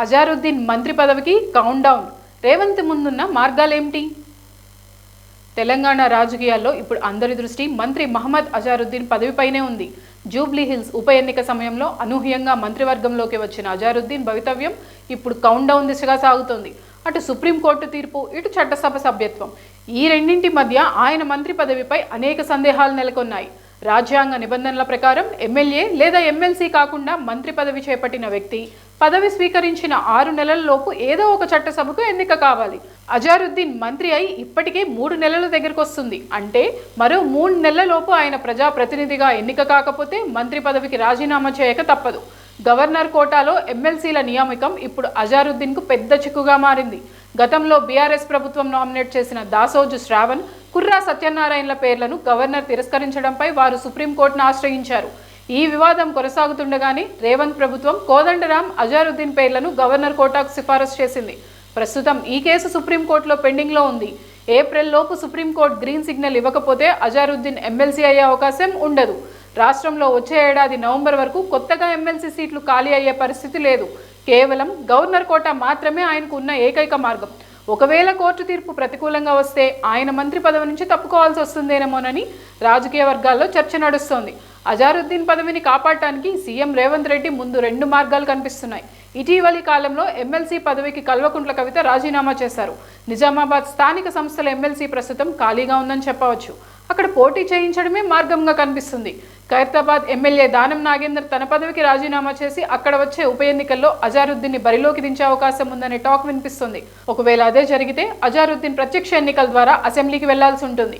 అజారుద్దీన్ మంత్రి పదవికి count down. Revanth ముందున్న మార్గాలేంటి? తెలంగాణ రాజకీయాల్లో ఇప్పుడు అందరి దృష్టి మంత్రి మహమ్మద్ అజారుద్దీన్ పదవిపైనే ఉంది. జూబ్లీ హిల్స్ ఉప ఎన్నిక సమయంలో అనూహ్యంగా మంత్రివర్గంలోకి వచ్చిన అజారుద్దీన్ భవితవ్యం ఇప్పుడు కౌంట్ డౌన్ దిశగా సాగుతోంది. అటు సుప్రీంకోర్టు తీర్పు, ఇటు చట్టసభ సభ్యత్వం, ఈ రెండింటి మధ్య ఆయన మంత్రి పదవిపై అనేక సందేహాలు నెలకొన్నాయి. రాజ్యాంగ నిబంధనల ప్రకారం ఎమ్మెల్యే లేదా ఎమ్మెల్సీ కాకుండా మంత్రి పదవి చేపట్టిన వ్యక్తి పదవి స్వీకరించిన 6 నెలలలోపు ఏదో ఒక చట్టసభకు ఎన్నిక కావాలి. అజారుద్దీన్ మంత్రి అయి ఇప్పటికే 3 నెలల దగ్గరకు వస్తుంది. అంటే మరో 3 నెలలలోపు ఆయన ప్రజాప్రతినిధిగా ఎన్నిక కాకపోతే మంత్రి పదవికి రాజీనామా చేయక తప్పదు. గవర్నర్ కోటాలో ఎమ్మెల్సీల నియామకం ఇప్పుడు అజారుద్దీన్కు పెద్ద చిక్కుగా మారింది. గతంలో బీఆర్ఎస్ ప్రభుత్వం నామినేట్ చేసిన దాసోజు శ్రావణ్, కుర్రా సత్యనారాయణల పేర్లను గవర్నర్ తిరస్కరించడంపై వారు సుప్రీంకోర్టును ఆశ్రయించారు. ఈ వివాదం కొనసాగుతుండగానే రేవంత్ ప్రభుత్వం కోదండరాం, అజారుద్దీన్ పేర్లను గవర్నర్ కోటాకు సిఫారసు చేసింది. ప్రస్తుతం ఈ కేసు సుప్రీంకోర్టులో పెండింగ్లో ఉంది. ఏప్రిల్ లోపు సుప్రీంకోర్టు గ్రీన్ సిగ్నల్ ఇవ్వకపోతే అజారుద్దీన్ ఎమ్మెల్సీ అయ్యే అవకాశం ఉండదు. రాష్ట్రంలో వచ్చే ఏడాది నవంబర్ వరకు కొత్తగా ఎమ్మెల్సీ సీట్లు ఖాళీ అయ్యే పరిస్థితి లేదు. కేవలం గవర్నర్ కోటా మాత్రమే ఆయనకు ఉన్న ఏకైక మార్గం. ఒకవేళ కోర్టు తీర్పు ప్రతికూలంగా వస్తే ఆయన మంత్రి పదవి నుంచి తప్పుకోవాల్సి వస్తుందేమోనని రాజకీయ వర్గాల్లో చర్చ నడుస్తోంది. అజారుద్దీన్ పదవిని కాపాడటానికి సీఎం రేవంత్ రెడ్డి ముందు 2 మార్గాలు కనిపిస్తున్నాయి. ఇటీవలి కాలంలో ఎమ్మెల్సీ పదవికి కల్వకుంట్ల కవిత రాజీనామా చేశారు. నిజామాబాద్ స్థానిక సంస్థల ఎమ్మెల్సీ ప్రస్తుతం ఖాళీగా ఉందని చెప్పవచ్చు. అక్కడ పోటీ చేయించడమే మార్గంగా కనిపిస్తుంది. ఖైరతాబాద్ ఎమ్మెల్యే దానం నాగేందర్ తన పదవికి రాజీనామా చేసి అక్కడ వచ్చే ఉప ఎన్నికల్లో అజారుద్దీన్ని బరిలోకి దించే అవకాశం ఉందనే టాక్ వినిపిస్తుంది. ఒకవేళ అదే జరిగితే అజారుద్దీన్ ప్రత్యక్ష ఎన్నికల ద్వారా అసెంబ్లీకి వెళ్లాల్సి ఉంటుంది.